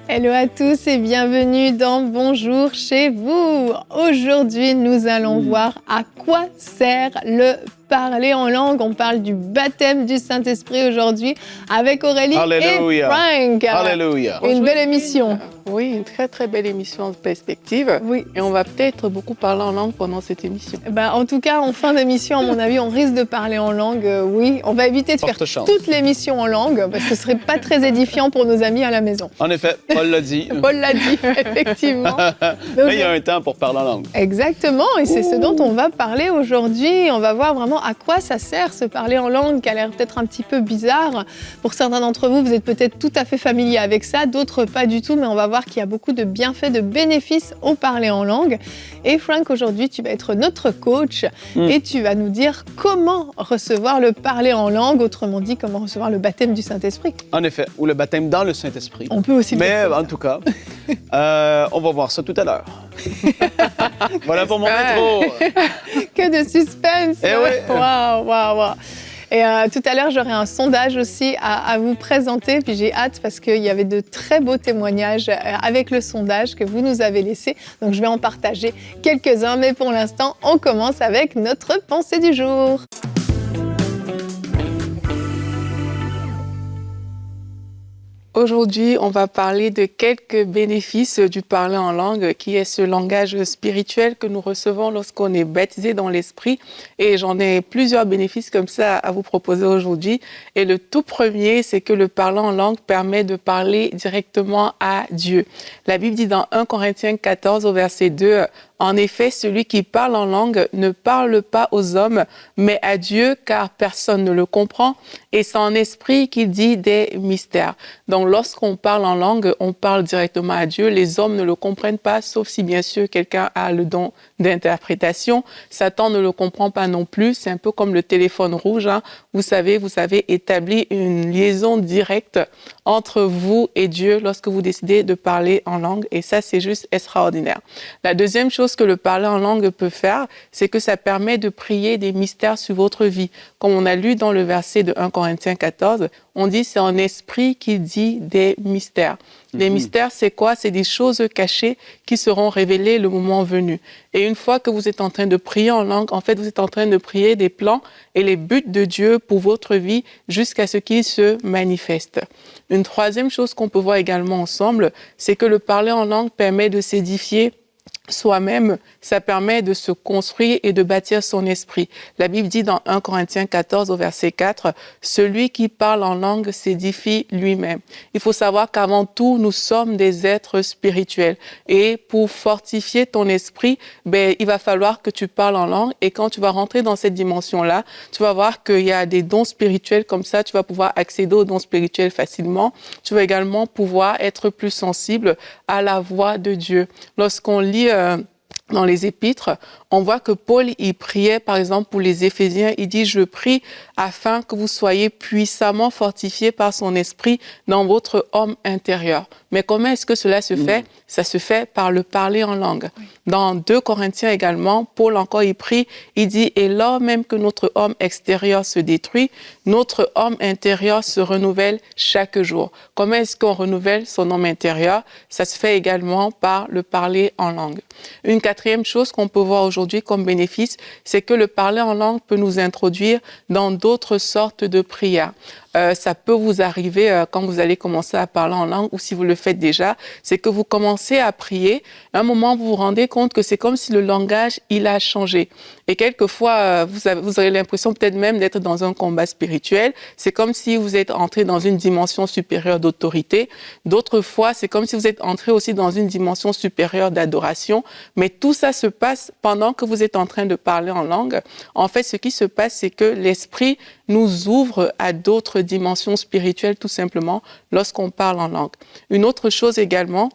Hello à tous et bienvenue dans Bonjour chez vous. Aujourd'hui, nous allons voir à quoi sert le parler en langue. On parle du baptême du Saint-Esprit aujourd'hui avec Aurélie et Frank. Alléluia. Une belle émission. Oui, une très très belle émission de perspective. Oui. Et on va peut-être beaucoup parler en langue pendant cette émission. En tout cas, en fin d'émission, à mon avis, on risque de parler en langue. Oui, on va éviter de faire toute l'émission en langue parce que ce serait pas très édifiant pour nos amis à la maison. En effet, Paul l'a dit. Paul l'a dit, effectivement. Mais il y a un temps pour parler en langue. Exactement, et c'est ce dont on va parler aujourd'hui. On va voir vraiment à quoi ça sert ce parler en langue qui a l'air peut-être un petit peu bizarre. Pour certains d'entre vous, vous êtes peut-être tout à fait familiers avec ça, d'autres pas du tout, mais on va voir qu'il y a beaucoup de bienfaits, de bénéfices au parler en langue. Et Frank, aujourd'hui, tu vas être notre coach et tu vas nous dire comment recevoir le parler en langue, autrement dit, comment recevoir le baptême du Saint-Esprit. En effet, ou le baptême dans le Saint-Esprit. On peut aussi mais en tout cas, on va voir ça tout à l'heure. Voilà pour mon intro. Que de suspense. Eh oui. Waouh. Et tout à l'heure, j'aurai un sondage aussi à vous présenter. Puis j'ai hâte parce qu'il y avait de très beaux témoignages avec le sondage que vous nous avez laissé. Donc je vais en partager quelques-uns. Mais pour l'instant, on commence avec notre pensée du jour. Aujourd'hui, on va parler de quelques bénéfices du parler en langue, qui est ce langage spirituel que nous recevons lorsqu'on est baptisé dans l'Esprit. Et j'en ai plusieurs bénéfices comme ça à vous proposer aujourd'hui. Et le tout premier, c'est que le parler en langue permet de parler directement à Dieu. La Bible dit dans 1 Corinthiens 14 au verset 2, « En effet, celui qui parle en langue ne parle pas aux hommes, mais à Dieu, car personne ne le comprend. Et c'est en esprit qu'il dit des mystères. » Donc, lorsqu'on parle en langue, on parle directement à Dieu. Les hommes ne le comprennent pas, sauf si, bien sûr, quelqu'un a le don d'interprétation. Satan ne le comprend pas non plus. C'est un peu comme le téléphone rouge. Vous savez établir une liaison directe entre vous et Dieu lorsque vous décidez de parler en langue. Et ça, c'est juste extraordinaire. La deuxième chose que le parler en langue peut faire, c'est que ça permet de prier des mystères sur votre vie. Comme on a lu dans le verset de 1 Corinthiens 14, on dit c'est en esprit qu'il dit des mystères. Les mystères, c'est quoi? C'est des choses cachées qui seront révélées le moment venu. Et une fois que vous êtes en train de prier en langue, en fait, vous êtes en train de prier des plans et les buts de Dieu pour votre vie jusqu'à ce qu'ils se manifestent. Une troisième chose qu'on peut voir également ensemble, c'est que le parler en langue permet de s'édifier soi-même, ça permet de se construire et de bâtir son esprit. La Bible dit dans 1 Corinthiens 14 au verset 4, « Celui qui parle en langue s'édifie lui-même. » Il faut savoir qu'avant tout, nous sommes des êtres spirituels. Et pour fortifier ton esprit, il va falloir que tu parles en langue. Et quand tu vas rentrer dans cette dimension-là, tu vas voir qu'il y a des dons spirituels comme ça. Tu vas pouvoir accéder aux dons spirituels facilement. Tu vas également pouvoir être plus sensible à la voix de Dieu. Lorsqu'on lit dans les épîtres, on voit que Paul, il priait, par exemple, pour les Éphésiens. Il dit, « Je prie afin que vous soyez puissamment fortifiés par son esprit dans votre homme intérieur. » Mais comment est-ce que cela se fait? Ça se fait par le parler en langue. Oui. Dans 2 Corinthiens également, Paul encore, il prie, il dit, « Et lors même que notre homme extérieur se détruit, notre homme intérieur se renouvelle chaque jour. » Comment est-ce qu'on renouvelle son homme intérieur? Ça se fait également par le parler en langue. Une quatrième chose qu'on peut voir aujourd'hui comme bénéfice, c'est que le parler en langue peut nous introduire dans d'autres sortes de prières. Ça peut vous arriver quand vous allez commencer à parler en langue ou si vous le faites déjà, c'est que vous commencez à prier. À un moment, vous vous rendez compte que c'est comme si le langage, il a changé. Et quelquefois, vous aurez l'impression peut-être même d'être dans un combat spirituel. C'est comme si vous êtes entré dans une dimension supérieure d'autorité. D'autres fois, c'est comme si vous êtes entré aussi dans une dimension supérieure d'adoration. Mais tout ça se passe pendant que vous êtes en train de parler en langue. En fait, ce qui se passe, c'est que l'esprit nous ouvre à d'autres dimensions spirituelles, tout simplement, lorsqu'on parle en langue. Une autre chose également,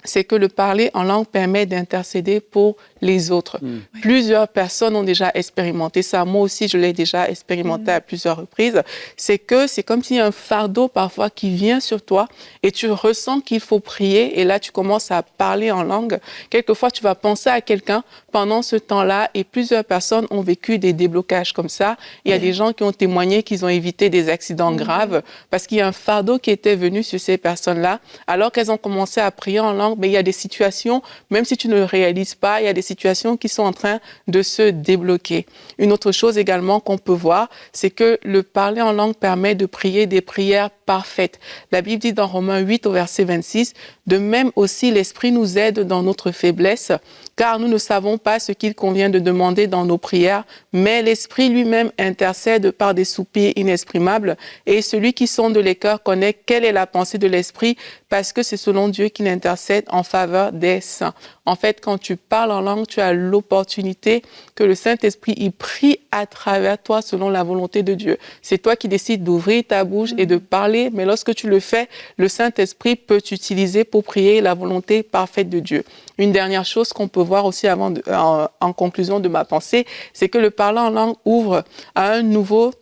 c'est que le parler en langue permet d'intercéder pour les autres. Plusieurs personnes ont déjà expérimenté ça. Moi aussi, je l'ai déjà expérimenté à plusieurs reprises. C'est que c'est comme s'il y a un fardeau parfois qui vient sur toi et tu ressens qu'il faut prier et là, tu commences à parler en langue. Quelquefois, tu vas penser à quelqu'un pendant ce temps-là et plusieurs personnes ont vécu des déblocages comme ça. Il y a des gens qui ont témoigné qu'ils ont évité des accidents graves parce qu'il y a un fardeau qui était venu sur ces personnes-là. Alors qu'elles ont commencé à prier en langue, mais il y a des situations, même si tu ne le réalises pas, il y a des situations qui sont en train de se débloquer. Une autre chose également qu'on peut voir, c'est que le parler en langue permet de prier des prières parfaites. La Bible dit dans Romains 8 au verset 26, « De même aussi l'Esprit nous aide dans notre faiblesse, car nous ne savons pas ce qu'il convient de demander dans nos prières, mais l'Esprit lui-même intercède par des soupirs inexprimables, et celui qui sonde les cœurs connaît quelle est la pensée de l'Esprit, parce que c'est selon Dieu qu'il intercède en faveur des saints. » En fait, quand tu parles en langue, tu as l'opportunité que le Saint-Esprit y prie à travers toi selon la volonté de Dieu. C'est toi qui décides d'ouvrir ta bouche et de parler, mais lorsque tu le fais, le Saint-Esprit peut t'utiliser pour prier la volonté parfaite de Dieu. Une dernière chose qu'on peut voir aussi en conclusion de ma pensée, c'est que le parler en langue ouvre à un nouveau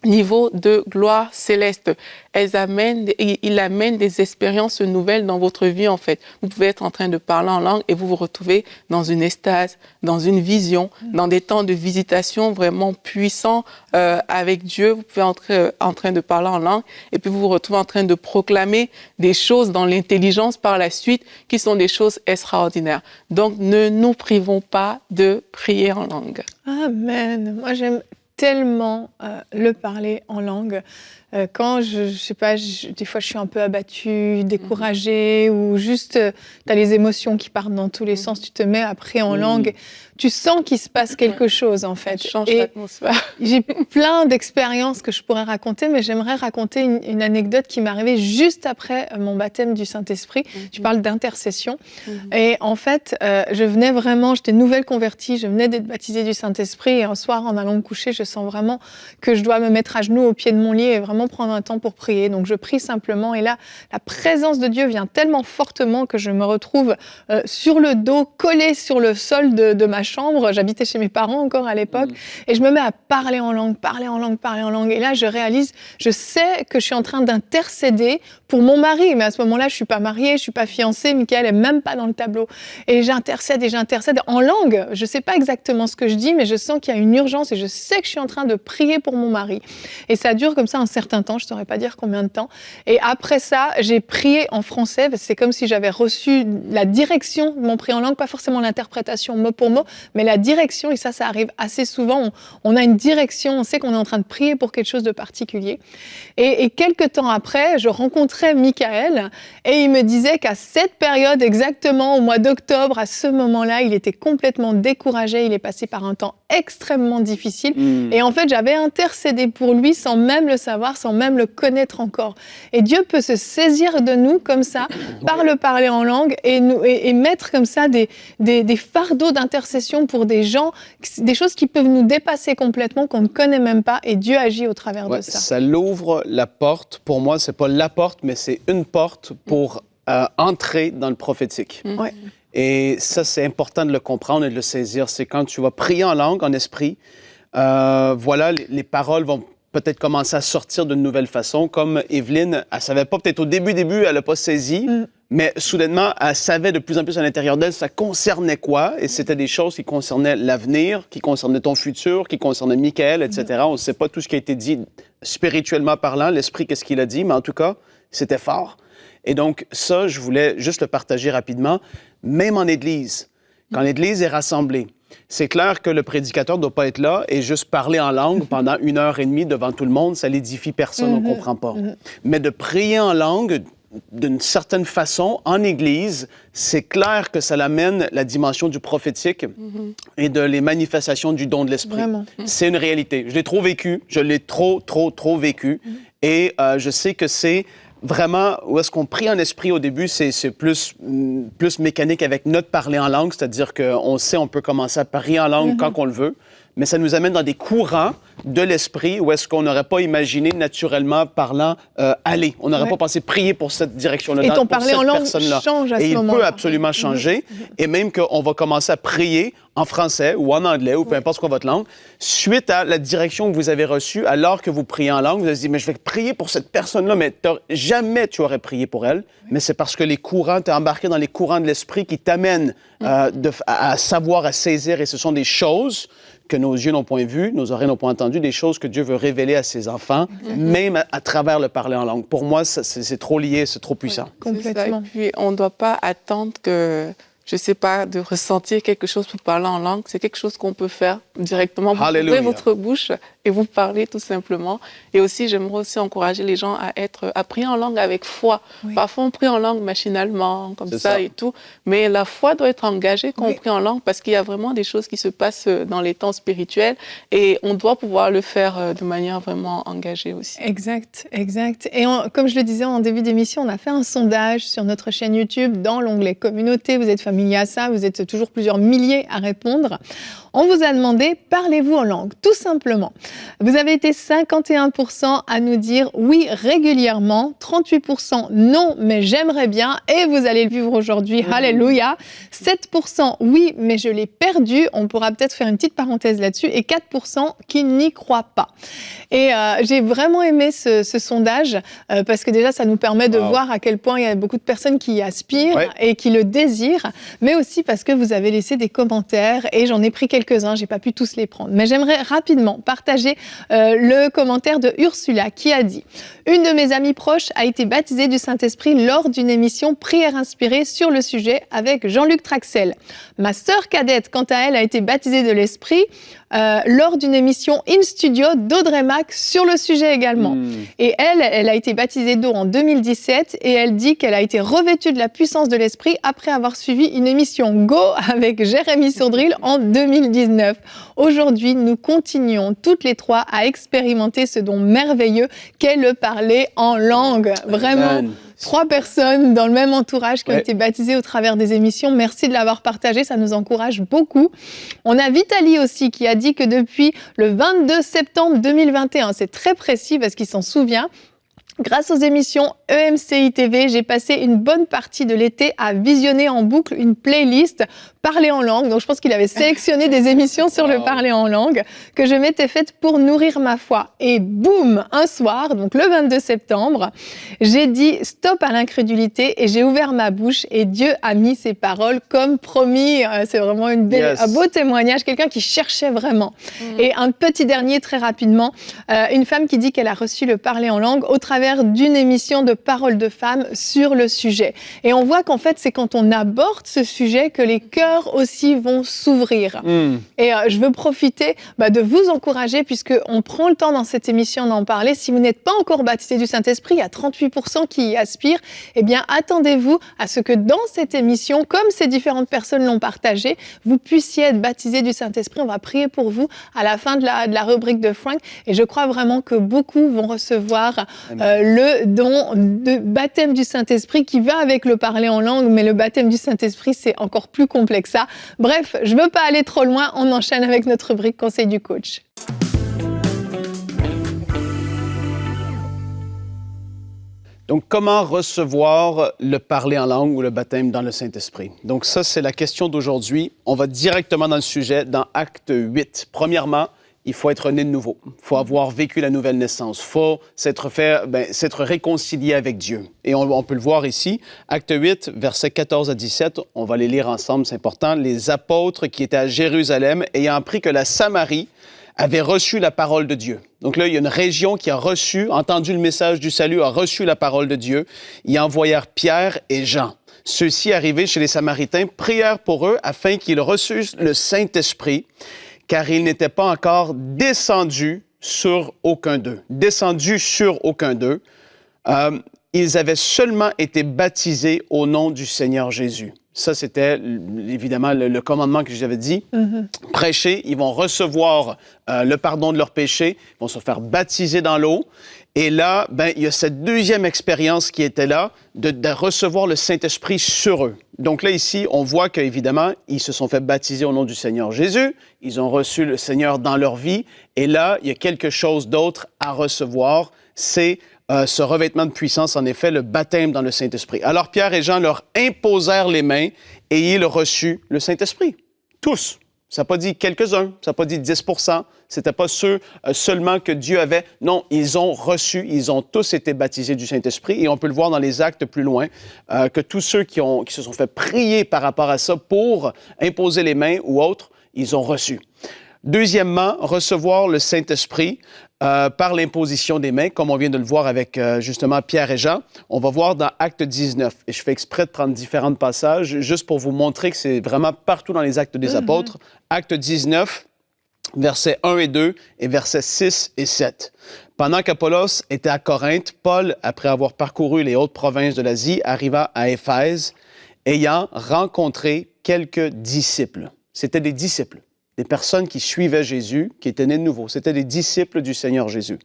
niveau de gloire céleste. Il amène des expériences nouvelles dans votre vie, en fait. Vous pouvez être en train de parler en langue et vous vous retrouvez dans une extase, dans une vision, dans des temps de visitation vraiment puissants avec Dieu. Vous pouvez être en train de parler en langue et puis vous vous retrouvez en train de proclamer des choses dans l'intelligence par la suite qui sont des choses extraordinaires. Donc, ne nous privons pas de prier en langue. Amen. Moi, j'aime tellement le parler en langue. Quand je sais pas, des fois je suis un peu abattue, découragée, ou juste tu as les émotions qui partent dans tous les sens, tu te mets après en langue, tu sens qu'il se passe quelque chose en fait. Ça change l'atmosphère. J'ai plein d'expériences que je pourrais raconter, mais j'aimerais raconter une anecdote qui m'est arrivée juste après mon baptême du Saint-Esprit. Tu parles d'intercession. Et en fait, j'étais nouvelle convertie, je venais d'être baptisée du Saint-Esprit, et un soir, en allant me coucher, je sens vraiment que je dois me mettre à genoux au pied de mon lit et vraiment prendre un temps pour prier. Donc je prie simplement, et là, la présence de Dieu vient tellement fortement que je me retrouve sur le dos, collée sur le sol de ma chambre. J'habitais chez mes parents encore à l'époque, et je me mets à parler en langue. Et là, je réalise, je sais que je suis en train d'intercéder pour mon mari, mais à ce moment-là, je suis pas mariée, je suis pas fiancée, Michael est même pas dans le tableau. Et j'intercède en langue. Je sais pas exactement ce que je dis, mais je sens qu'il y a une urgence et je sais que je suis en train de prier pour mon mari. Et ça dure comme ça un certain temps, je saurais pas dire combien de temps. Et après ça, j'ai prié en français, parce que c'est comme si j'avais reçu la direction de mon prier en langue, pas forcément l'interprétation mot pour mot, mais la direction, et ça arrive assez souvent. On a une direction, on sait qu'on est en train de prier pour quelque chose de particulier. Et quelques temps après, je rencontrais Michael, et il me disait qu'à cette période exactement, au mois d'octobre, à ce moment-là, il était complètement découragé, il est passé par un temps extrêmement difficile, et en fait, j'avais intercédé pour lui sans même le savoir, sans même le connaître encore. Et Dieu peut se saisir de nous comme ça, par le parler en langue, et mettre comme ça des fardeaux d'intercession pour des gens, des choses qui peuvent nous dépasser complètement, qu'on ne connaît même pas, et Dieu agit au travers de ça. Ça l'ouvre la porte. Pour moi, c'est pas la porte, mais c'est une porte pour entrer dans le prophétique. Ouais. Et ça, c'est important de le comprendre et de le saisir. C'est quand tu vas prier en langue, en esprit, voilà, les paroles vont peut-être commencer à sortir d'une nouvelle façon. Comme Evelyne, elle savait pas, peut-être au début, elle n'a pas saisi, mais soudainement, elle savait de plus en plus à l'intérieur d'elle, ça concernait quoi? Et c'était des choses qui concernaient l'avenir, qui concernaient ton futur, qui concernaient Michael, etc. On ne sait pas tout ce qui a été dit spirituellement parlant, l'esprit, qu'est-ce qu'il a dit, mais en tout cas, c'était fort. Et donc, ça, je voulais juste le partager rapidement. Même en Église, quand l'Église est rassemblée, c'est clair que le prédicateur ne doit pas être là et juste parler en langue pendant 1h30 devant tout le monde, ça n'édifie personne, on ne comprend pas. Mais de prier en langue, d'une certaine façon, en Église, c'est clair que ça l'amène la dimension du prophétique et de les manifestations du don de l'Esprit. C'est une réalité. Je l'ai trop vécu, je l'ai trop vécu. Et je sais que c'est vraiment, où est-ce qu'on prie en esprit au début, c'est plus mécanique avec notre parler en langue, c'est-à-dire qu'on sait on peut commencer à prier en langue quand on le veut. mais ça nous amène dans des courants de l'esprit où est-ce qu'on n'aurait pas imaginé naturellement parlant aller. On n'aurait pas pensé prier pour cette direction-là. Et ton parler en langue change à ce moment-là. Et il peut absolument changer. Et même qu'on va commencer à prier en français ou en anglais ou peu importe quoi votre langue, suite à la direction que vous avez reçue, alors que vous priez en langue, vous avez dit, mais je vais prier pour cette personne-là, mais jamais tu aurais prié pour elle, mais c'est parce que les courants, tu es embarqué dans les courants de l'esprit qui t'amènent à savoir, à saisir, et ce sont des choses que nos yeux n'ont point vues, nos oreilles n'ont point entendues, des choses que Dieu veut révéler à ses enfants, même à travers le parler en langue. Pour moi, c'est trop lié, c'est trop puissant. Complètement. Et puis, on ne doit pas attendre que, je ne sais pas, de ressentir quelque chose pour parler en langue. C'est quelque chose qu'on peut faire directement. Vous ouvrez votre bouche et vous parlez tout simplement. Et aussi, j'aimerais aussi encourager les gens à prier en langue avec foi. Oui. Parfois, on prie en langue machinalement, comme ça et tout. Mais la foi doit être engagée quand on prie en langue parce qu'il y a vraiment des choses qui se passent dans les temps spirituels et on doit pouvoir le faire de manière vraiment engagée aussi. Exact, exact. Et comme je le disais en début d'émission, on a fait un sondage sur notre chaîne YouTube dans l'onglet Communauté. Vous êtes familier à ça, vous êtes toujours plusieurs milliers à répondre. On vous a demandé, parlez-vous en langue, tout simplement. Vous avez été 51% à nous dire oui régulièrement, 38% non, mais j'aimerais bien, et vous allez le vivre aujourd'hui, alléluia. 7% oui, mais je l'ai perdu, on pourra peut-être faire une petite parenthèse là-dessus, et 4% qui n'y croient pas. Et j'ai vraiment aimé ce sondage, parce que déjà, ça nous permet de voir à quel point il y a beaucoup de personnes qui y aspirent et qui le désirent, mais aussi parce que vous avez laissé des commentaires, et j'en ai pris quelques-uns, j'ai pas pu tous les prendre. Mais j'aimerais rapidement partager le commentaire de Ursula qui a dit « Une de mes amies proches a été baptisée du Saint-Esprit lors d'une émission Prière inspirée sur le sujet avec Jean-Luc Traxel. Ma sœur cadette, quant à elle, a été baptisée de l'Esprit lors d'une émission In Studio d'Audrey Mac sur le sujet également. Et elle a été baptisée d'eau en 2017 et elle dit qu'elle a été revêtue de la puissance de l'Esprit après avoir suivi une émission Go avec Jérémy Sourdril en 2019. Aujourd'hui, nous continuons toutes les trois à expérimenter ce don merveilleux qu'est le parler en langue. Vraiment. 3 personnes dans le même entourage qui ont été baptisées au travers des émissions. Merci de l'avoir partagé, ça nous encourage beaucoup. On a Vitaly aussi qui a dit que depuis le 22 septembre 2021, c'est très précis parce qu'il s'en souvient, grâce aux émissions EMCI TV, j'ai passé une bonne partie de l'été à visionner en boucle une playlist parler en langue. Donc, je pense qu'il avait sélectionné des émissions sur le parler en langue que je m'étais faite pour nourrir ma foi. Et boum, un soir, donc le 22 septembre, j'ai dit stop à l'incrédulité et j'ai ouvert ma bouche et Dieu a mis ses paroles comme promis. C'est vraiment un beau témoignage, quelqu'un qui cherchait vraiment. Et un petit dernier très rapidement, une femme qui dit qu'elle a reçu le parler en langue au travers d'une émission de Paroles de femmes sur le sujet. Et on voit qu'en fait, c'est quand on aborde ce sujet que les cœurs aussi vont s'ouvrir. Et je veux profiter de vous encourager puisqu'on prend le temps dans cette émission d'en parler. Si vous n'êtes pas encore baptisé du Saint-Esprit, il y a 38% qui y aspirent. Eh bien, attendez-vous à ce que dans cette émission, comme ces différentes personnes l'ont partagé, vous puissiez être baptisé du Saint-Esprit. On va prier pour vous à la fin de la rubrique de Frank. Et je crois vraiment que beaucoup vont recevoir le don de baptême du Saint-Esprit qui va avec le parler en langue. Mais le baptême du Saint-Esprit, c'est encore plus complexe que ça. Bref, je ne veux pas aller trop loin, on enchaîne avec notre rubrique Conseil du coach. Donc, comment recevoir le parler en langue ou le baptême dans le Saint-Esprit? Donc, ça, c'est la question d'aujourd'hui. On va directement dans le sujet, dans Acte 8. Premièrement, il faut être né de nouveau. Il faut avoir vécu la nouvelle naissance. Il faut s'être réconcilié avec Dieu. Et on peut le voir ici, Acte 8, versets 14 à 17. On va les lire ensemble, c'est important. Les apôtres qui étaient à Jérusalem, ayant appris que la Samarie avait reçu la parole de Dieu. Donc là, il y a une région qui a entendu le message du salut, a reçu la parole de Dieu. Ils envoyèrent Pierre et Jean. Ceux-ci, arrivés chez les Samaritains, prièrent pour eux afin qu'ils reçussent le Saint-Esprit, car il n'était pas encore descendu sur aucun d'eux. Ils avaient seulement été baptisés au nom du Seigneur Jésus. Ça, c'était évidemment le commandement que j'avais dit. Prêcher, ils vont recevoir le pardon de leurs péchés, ils vont se faire baptiser dans l'eau. Et là, il y a cette deuxième expérience qui était là, de recevoir le Saint-Esprit sur eux. Donc là, ici, on voit qu'évidemment, ils se sont fait baptiser au nom du Seigneur Jésus. Ils ont reçu le Seigneur dans leur vie. Et là, il y a quelque chose d'autre à recevoir. C'est ce revêtement de puissance, en effet, le baptême dans le Saint-Esprit. Alors, Pierre et Jean leur imposèrent les mains et ils reçurent le Saint-Esprit. Tous. Ça n'a pas dit quelques-uns, ça n'a pas dit 10 c'était pas ceux seulement que Dieu avait. Non, ils ont reçu, ils ont tous été baptisés du Saint-Esprit. Et on peut le voir dans les actes plus loin, que tous ceux qui se sont fait prier par rapport à ça pour imposer les mains ou autres, ils ont reçu. Deuxièmement, recevoir le Saint-Esprit par l'imposition des mains, comme on vient de le voir avec justement Pierre et Jean. On va voir dans Acte 19. Et je fais exprès de prendre différents passages juste pour vous montrer que c'est vraiment partout dans les Actes des Apôtres. Acte 19, versets 1 et 2 et versets 6 et 7. Pendant qu'Apollos était à Corinthe, Paul, après avoir parcouru les hautes provinces de l'Asie, arriva à Éphèse, ayant rencontré quelques disciples. C'était des disciples. Des personnes qui suivaient Jésus, qui étaient nés de nouveau. C'était des disciples du Seigneur Jésus.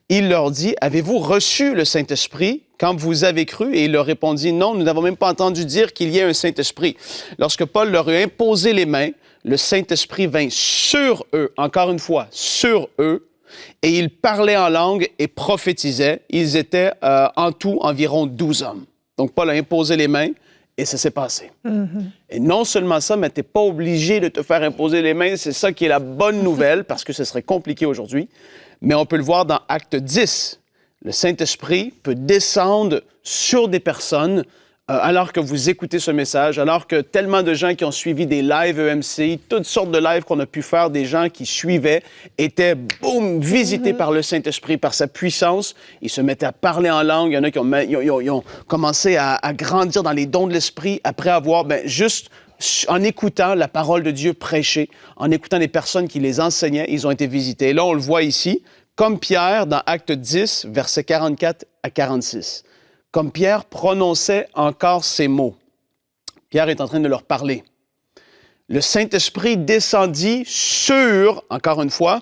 Il leur dit, « Avez-vous reçu le Saint-Esprit quand vous avez cru? » Et il leur répondit, « Non, nous n'avons même pas entendu dire qu'il y ait un Saint-Esprit. » Lorsque Paul leur eut imposé les mains, le Saint-Esprit vint sur eux, encore une fois, sur eux, et ils parlaient en langue et prophétisaient. Ils étaient en tout environ 12 hommes. Donc Paul a imposé les mains, et ça s'est passé. Et non seulement ça, mais tu n'es pas obligé de te faire imposer les mains. C'est ça qui est la bonne nouvelle, parce que ce serait compliqué aujourd'hui. Mais on peut le voir dans Acte 10. Le Saint-Esprit peut descendre sur des personnes alors que vous écoutez ce message, alors que tellement de gens qui ont suivi des lives EMC, toutes sortes de lives qu'on a pu faire, des gens qui suivaient, étaient, boum, visités par le Saint-Esprit, par sa puissance. Ils se mettaient à parler en langue. Il y en a qui ont commencé à grandir dans les dons de l'Esprit après avoir, juste en écoutant la parole de Dieu prêcher, en écoutant les personnes qui les enseignaient, ils ont été visités. Et là, on le voit ici, comme Pierre dans Acte 10, versets 44 à 46. Comme Pierre prononçait encore ces mots. Pierre est en train de leur parler. Le Saint-Esprit descendit sur, encore une fois,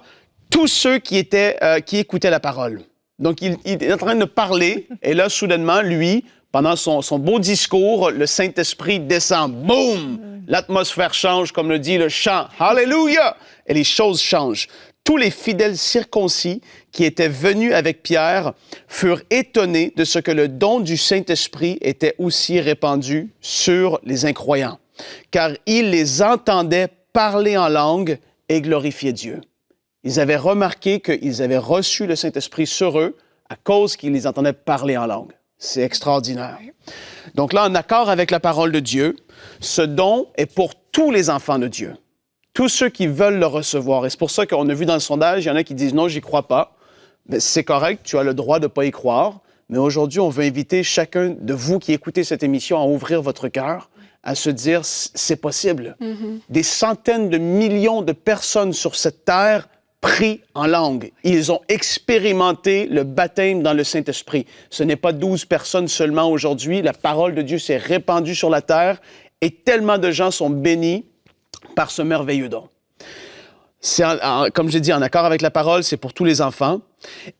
tous ceux qui écoutaient la parole. Donc, il est en train de parler, et là, soudainement, lui, pendant son beau discours, le Saint-Esprit descend. Boum! L'atmosphère change, comme le dit le chant. Alléluia! Et les choses changent. Tous les fidèles circoncis qui étaient venus avec Pierre furent étonnés de ce que le don du Saint-Esprit était aussi répandu sur les incroyants, car ils les entendaient parler en langue et glorifier Dieu. Ils avaient remarqué qu'ils avaient reçu le Saint-Esprit sur eux à cause qu'ils les entendaient parler en langue. C'est extraordinaire. Donc là, en accord avec la parole de Dieu, ce don est pour tous les enfants de Dieu. Tous ceux qui veulent le recevoir. Et c'est pour ça qu'on a vu dans le sondage, il y en a qui disent « Non, j'y crois pas ». C'est correct, tu as le droit de ne pas y croire. Mais aujourd'hui, on veut inviter chacun de vous qui écoutez cette émission à ouvrir votre cœur, à se dire « C'est possible ». Des centaines de millions de personnes sur cette terre prient en langue. Ils ont expérimenté le baptême dans le Saint-Esprit. Ce n'est pas 12 personnes seulement aujourd'hui. La parole de Dieu s'est répandue sur la terre et tellement de gens sont bénis par ce merveilleux don. C'est, comme j'ai dit, en accord avec la parole, c'est pour tous les enfants.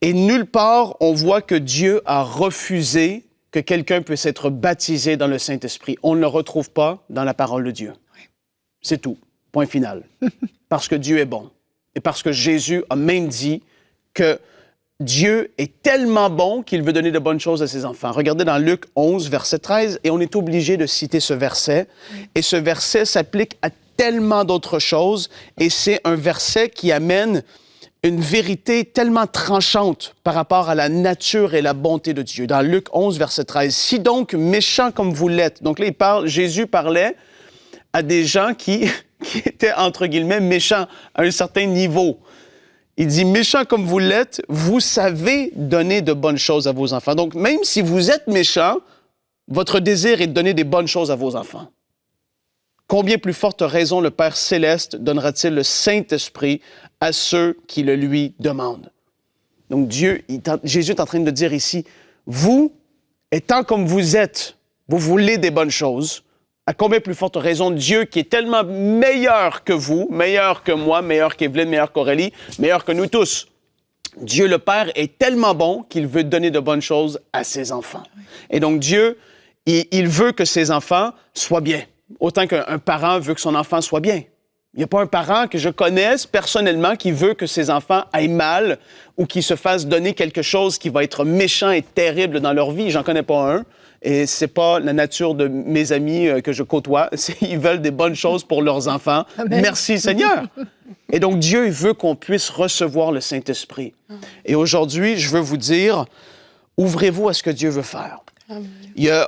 Et nulle part, on voit que Dieu a refusé que quelqu'un puisse être baptisé dans le Saint-Esprit. On ne le retrouve pas dans la parole de Dieu. C'est tout. Point final. Parce que Dieu est bon. Et parce que Jésus a même dit que Dieu est tellement bon qu'il veut donner de bonnes choses à ses enfants. Regardez dans Luc 11, verset 13, et on est obligé de citer ce verset. Et ce verset s'applique à tellement d'autres choses, et c'est un verset qui amène une vérité tellement tranchante par rapport à la nature et la bonté de Dieu. Dans Luc 11, verset 13, « Si donc méchants comme vous l'êtes », donc là, Jésus parlait à des gens qui étaient, entre guillemets, méchants à un certain niveau. Il dit, « Méchants comme vous l'êtes, vous savez donner de bonnes choses à vos enfants. » Donc, même si vous êtes méchants, votre désir est de donner des bonnes choses à vos enfants. Combien plus forte raison le Père Céleste donnera-t-il le Saint-Esprit à ceux qui le lui demandent? Donc Jésus est en train de dire ici, vous, étant comme vous êtes, vous voulez des bonnes choses, À combien plus forte raison Dieu qui est tellement meilleur que vous, meilleur que moi, meilleur qu'Evelyne, meilleur qu'Aurélie, meilleur que nous tous. Dieu le Père est tellement bon qu'il veut donner de bonnes choses à ses enfants. Et donc Dieu, il veut que ses enfants soient bien. Autant qu'un parent veut que son enfant soit bien. Il n'y a pas un parent que je connaisse personnellement qui veut que ses enfants aillent mal ou qui se fasse donner quelque chose qui va être méchant et terrible dans leur vie. J'en connais pas un. Et c'est pas la nature de mes amis que je côtoie. Ils veulent des bonnes choses pour leurs enfants. Amen. Merci Seigneur. Et donc Dieu il veut qu'on puisse recevoir le Saint-Esprit. Et aujourd'hui, je veux vous dire, ouvrez-vous à ce que Dieu veut faire.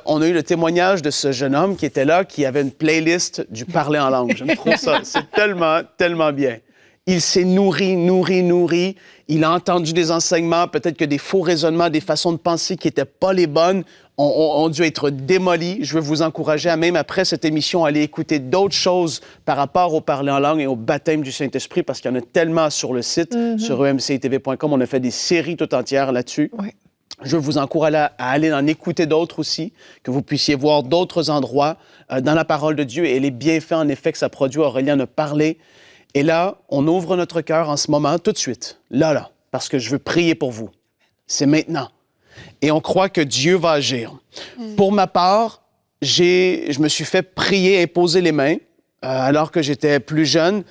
On a eu le témoignage de ce jeune homme qui était là, qui avait une playlist du parler en langue. J'aime trop ça. C'est tellement, tellement bien. Il s'est nourri. Il a entendu des enseignements, peut-être que des faux raisonnements, des façons de penser qui n'étaient pas les bonnes ont dû être démolis. Je veux vous encourager à même après cette émission aller écouter d'autres choses par rapport au parler en langue et au baptême du Saint-Esprit parce qu'il y en a tellement sur le site, sur emcitv.com. On a fait des séries tout entières là-dessus. Oui. Je vous encourage à aller en écouter d'autres aussi, que vous puissiez voir d'autres endroits dans la parole de Dieu et les bienfaits, en effet, que ça produit. Aurélien en a parlé. Et là, on ouvre notre cœur en ce moment, tout de suite, là, parce que je veux prier pour vous. C'est maintenant. Et on croit que Dieu va agir. Pour ma part, je me suis fait prier, imposer les mains, alors que j'étais plus jeune,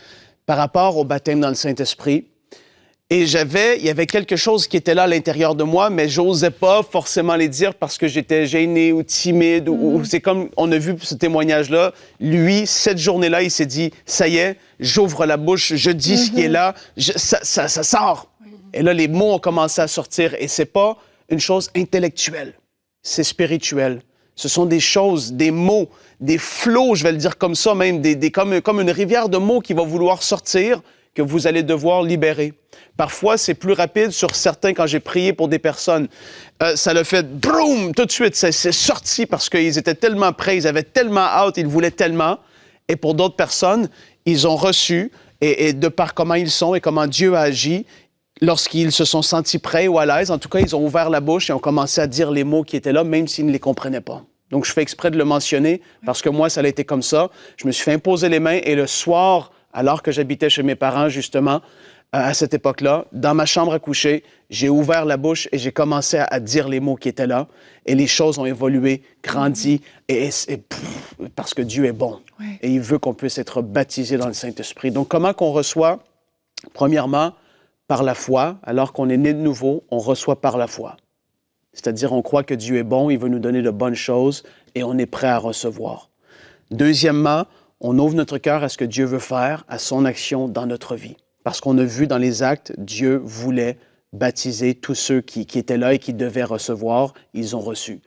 par rapport au baptême dans le Saint-Esprit. Et il y avait quelque chose qui était là à l'intérieur de moi, mais j'osais pas forcément les dire parce que j'étais gêné ou timide. Ou c'est comme, on a vu ce témoignage-là. Lui, cette journée-là, il s'est dit, ça y est, j'ouvre la bouche, je dis ce qui est là, ça sort. Et là, les mots ont commencé à sortir. Et c'est pas une chose intellectuelle, c'est spirituel. Ce sont des choses, des mots, des flots, je vais le dire comme ça même, comme une rivière de mots qui va vouloir sortir, que vous allez devoir libérer. Parfois, c'est plus rapide sur certains quand j'ai prié pour des personnes. Ça l'a fait broum, tout de suite, c'est sorti parce qu'ils étaient tellement prêts, ils avaient tellement hâte, ils voulaient tellement. Et pour d'autres personnes, ils ont reçu, et de par comment ils sont et comment Dieu a agi, lorsqu'ils se sont sentis prêts ou à l'aise, en tout cas, ils ont ouvert la bouche et ont commencé à dire les mots qui étaient là, même s'ils ne les comprenaient pas. Donc, je fais exprès de le mentionner parce que moi, ça a été comme ça. Je me suis fait imposer les mains et le soir, alors que j'habitais chez mes parents, justement, à cette époque-là, dans ma chambre à coucher, j'ai ouvert la bouche et j'ai commencé à dire les mots qui étaient là. Et les choses ont évolué, grandi, parce que Dieu est bon. Ouais. Et il veut qu'on puisse être baptisé dans le Saint-Esprit. Donc, comment qu'on reçoit? Premièrement, par la foi. Alors qu'on est né de nouveau, on reçoit par la foi. C'est-à-dire, on croit que Dieu est bon, il veut nous donner de bonnes choses et on est prêt à recevoir. Deuxièmement, on ouvre notre cœur à ce que Dieu veut faire, à son action dans notre vie. Parce qu'on a vu dans les actes, Dieu voulait baptiser tous ceux qui étaient là et qui devaient recevoir, ils ont reçu.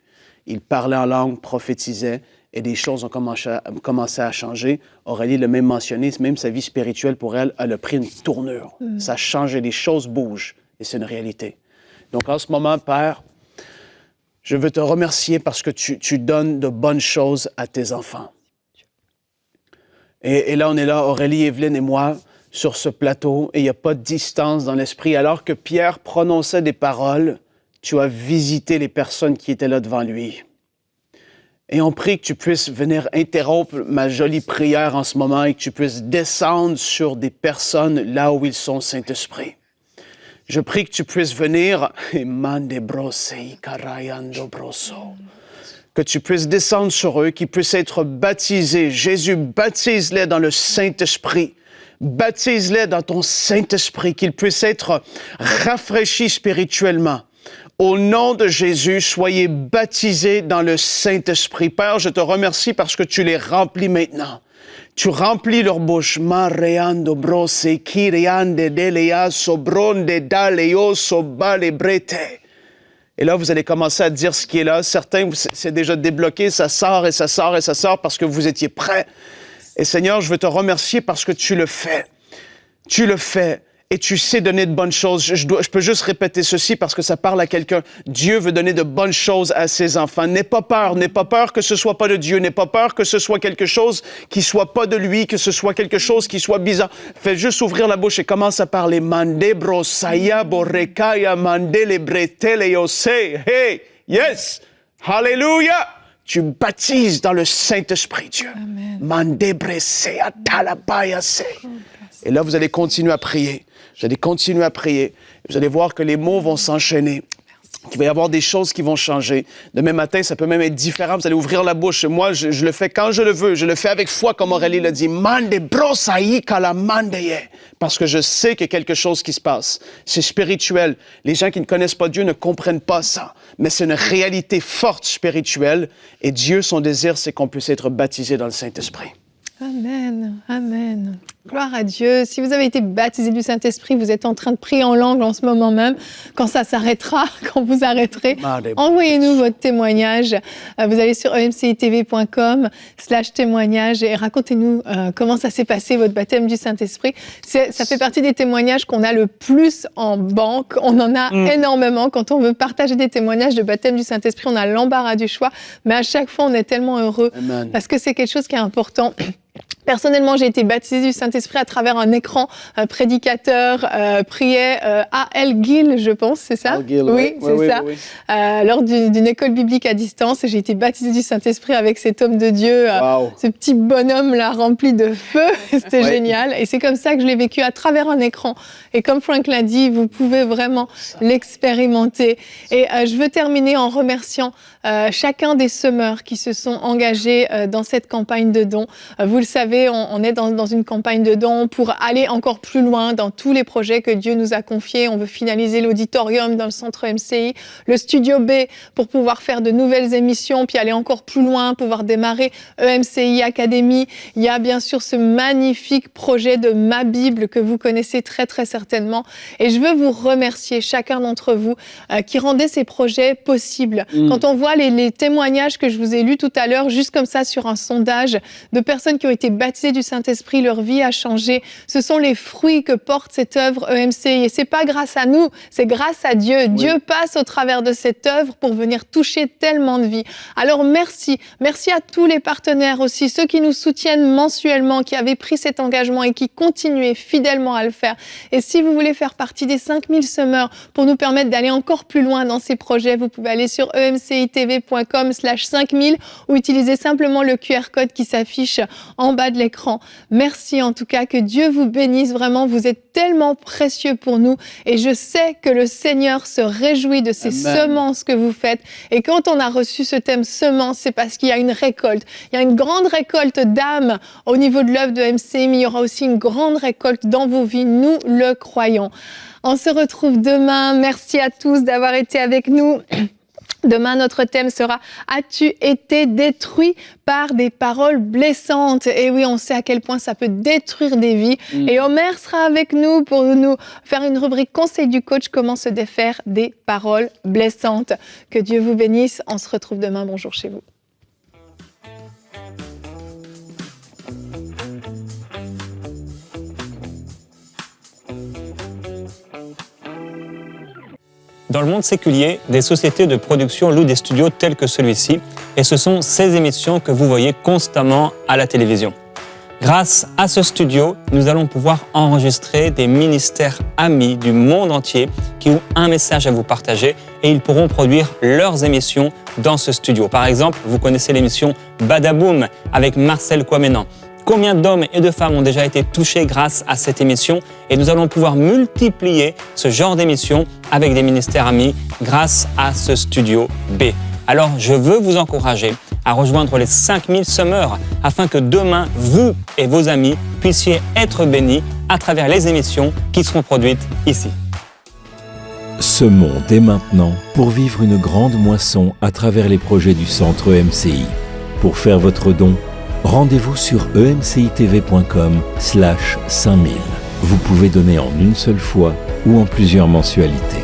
Il parlait en langue, prophétisait, et des choses ont commencé à changer. Aurélie l'a même mentionné, même sa vie spirituelle pour elle, elle a pris une tournure. Ça a changé, les choses bougent, et c'est une réalité. Donc en ce moment, Père, je veux te remercier parce que tu donnes de bonnes choses à tes enfants. Et là, on est là, Aurélie, Evelyne et moi, sur ce plateau, et il n'y a pas de distance dans l'esprit. Alors que Pierre prononçait des paroles, tu as visité les personnes qui étaient là devant lui. Et on prie que tu puisses venir interrompre ma jolie prière en ce moment et que tu puisses descendre sur des personnes là où ils sont, Saint-Esprit. Je prie que tu puisses venir, que tu puisses descendre sur eux, qu'ils puissent être baptisés. Jésus, baptise-les dans le Saint-Esprit. Baptise-les dans ton Saint-Esprit, qu'ils puissent être rafraîchis spirituellement. Au nom de Jésus, soyez baptisés dans le Saint-Esprit. Père, je te remercie parce que tu les remplis maintenant. Tu remplis leur bouche. Mareando brose, kiriande delea, sobronde daleo, sobale brete. Et là, vous allez commencer à dire ce qui est là. Certains, c'est déjà débloqué, ça sort et ça sort et ça sort parce que vous étiez prêts. Et Seigneur, je veux te remercier parce que tu le fais. Tu le fais et tu sais donner de bonnes choses. Je peux juste répéter ceci parce que ça parle à quelqu'un. Dieu veut donner de bonnes choses à ses enfants. N'aie pas peur que ce soit pas de Dieu. N'aie pas peur que ce soit quelque chose qui soit pas de lui, que ce soit quelque chose qui soit bizarre. Fais juste ouvrir la bouche et commence à parler. Mandebro saya borekaya mandele bretele yose. Hey, yes, hallelujah. tu baptises dans le Saint-Esprit, Dieu. Amen. Mandebresea talabayase. Et là, vous allez continuer à prier. Vous allez continuer à prier. Vous allez voir que les mots vont s'enchaîner. Qu'il va y avoir des choses qui vont changer. Demain matin, ça peut même être différent. Vous allez ouvrir la bouche. Moi, je le fais quand je le veux. Je le fais avec foi, comme Aurélie l'a dit. Mande brosaï kalamandeye. Parce que je sais qu'il y a quelque chose qui se passe. C'est spirituel. Les gens qui ne connaissent pas Dieu ne comprennent pas ça. Mais c'est une réalité forte spirituelle. Et Dieu, son désir, c'est qu'on puisse être baptisé dans le Saint-Esprit. Amen, amen. Gloire à Dieu. Si vous avez été baptisé du Saint-Esprit, vous êtes en train de prier en langue en ce moment même. Quand ça s'arrêtera, quand vous arrêterez, envoyez-nous votre témoignage. Vous allez sur emcitv.com/témoignage et racontez-nous comment ça s'est passé, votre baptême du Saint-Esprit. Ça fait partie des témoignages qu'on a le plus en banque. On en a énormément. Quand on veut partager des témoignages de baptême du Saint-Esprit, on a l'embarras du choix. Mais à chaque fois, on est tellement heureux. Amen. Parce que c'est quelque chose qui est important. Personnellement, j'ai été baptisée du Saint-Esprit à travers un écran. Un prédicateur priait A.L. Gill, je pense, c'est ça? Al Gill, oui, c'est ça. Oui. Lors d'une école biblique à distance, j'ai été baptisée du Saint-Esprit avec cet homme de Dieu, ce petit bonhomme-là rempli de feu. C'était génial. Et c'est comme ça que je l'ai vécu à travers un écran. Et comme Frank l'a dit, vous pouvez vraiment l'expérimenter. Et je veux terminer en remerciant chacun des semeurs qui se sont engagés dans cette campagne de dons. Vous le savez, on est dans une campagne de dons pour aller encore plus loin dans tous les projets que Dieu nous a confiés. On veut finaliser l'auditorium dans le centre MCI, le studio B pour pouvoir faire de nouvelles émissions, puis aller encore plus loin, pouvoir démarrer EMCI Academy. Il y a bien sûr ce magnifique projet de Ma Bible que vous connaissez très très certainement. Et je veux vous remercier, chacun d'entre vous, qui rendait ces projets possibles. Quand on voit les témoignages que je vous ai lus tout à l'heure, juste comme ça sur un sondage de personnes qui ont été baptisées du Saint-Esprit, leur vie a changé. Ce sont les fruits que porte cette œuvre EMCI. Et c'est pas grâce à nous, c'est grâce à Dieu. Oui. Dieu passe au travers de cette œuvre pour venir toucher tellement de vies. Alors merci. Merci à tous les partenaires aussi, ceux qui nous soutiennent mensuellement, qui avaient pris cet engagement et qui continuaient fidèlement à le faire. Et si vous voulez faire partie des 5000 semeurs pour nous permettre d'aller encore plus loin dans ces projets, vous pouvez aller sur emcitv.com/5000 ou utiliser simplement le QR code qui s'affiche en bas de l'écran. Merci en tout cas, que Dieu vous bénisse vraiment. Vous êtes tellement précieux pour nous et je sais que le Seigneur se réjouit de ces semences que vous faites. Et quand on a reçu ce thème semences, c'est parce qu'il y a une récolte. Il y a une grande récolte d'âmes au niveau de l'œuvre de MCI, mais il y aura aussi une grande récolte dans vos vies. Nous le croyons. On se retrouve demain. Merci à tous d'avoir été avec nous. Demain, notre thème sera « As-tu été détruit par des paroles blessantes ?» Et oui, on sait à quel point ça peut détruire des vies. Et Omer sera avec nous pour nous faire une rubrique « Conseil du coach » comment se défaire des paroles blessantes. Que Dieu vous bénisse. On se retrouve demain. Bonjour chez vous. Dans le monde séculier, des sociétés de production louent des studios tels que celui-ci, et ce sont ces émissions que vous voyez constamment à la télévision. Grâce à ce studio, nous allons pouvoir enregistrer des ministères amis du monde entier qui ont un message à vous partager et ils pourront produire leurs émissions dans ce studio. Par exemple, vous connaissez l'émission Badaboom avec Marcel Kouamenan. Combien d'hommes et de femmes ont déjà été touchés grâce à cette émission et nous allons pouvoir multiplier ce genre d'émissions avec des ministères amis grâce à ce studio B. Alors, je veux vous encourager à rejoindre les 5000 semeurs afin que demain, vous et vos amis puissiez être bénis à travers les émissions qui seront produites ici. Semons dès maintenant pour vivre une grande moisson à travers les projets du centre EMCI. Pour faire votre don, rendez-vous sur emcitv.com/5000. Vous pouvez donner en une seule fois ou en plusieurs mensualités.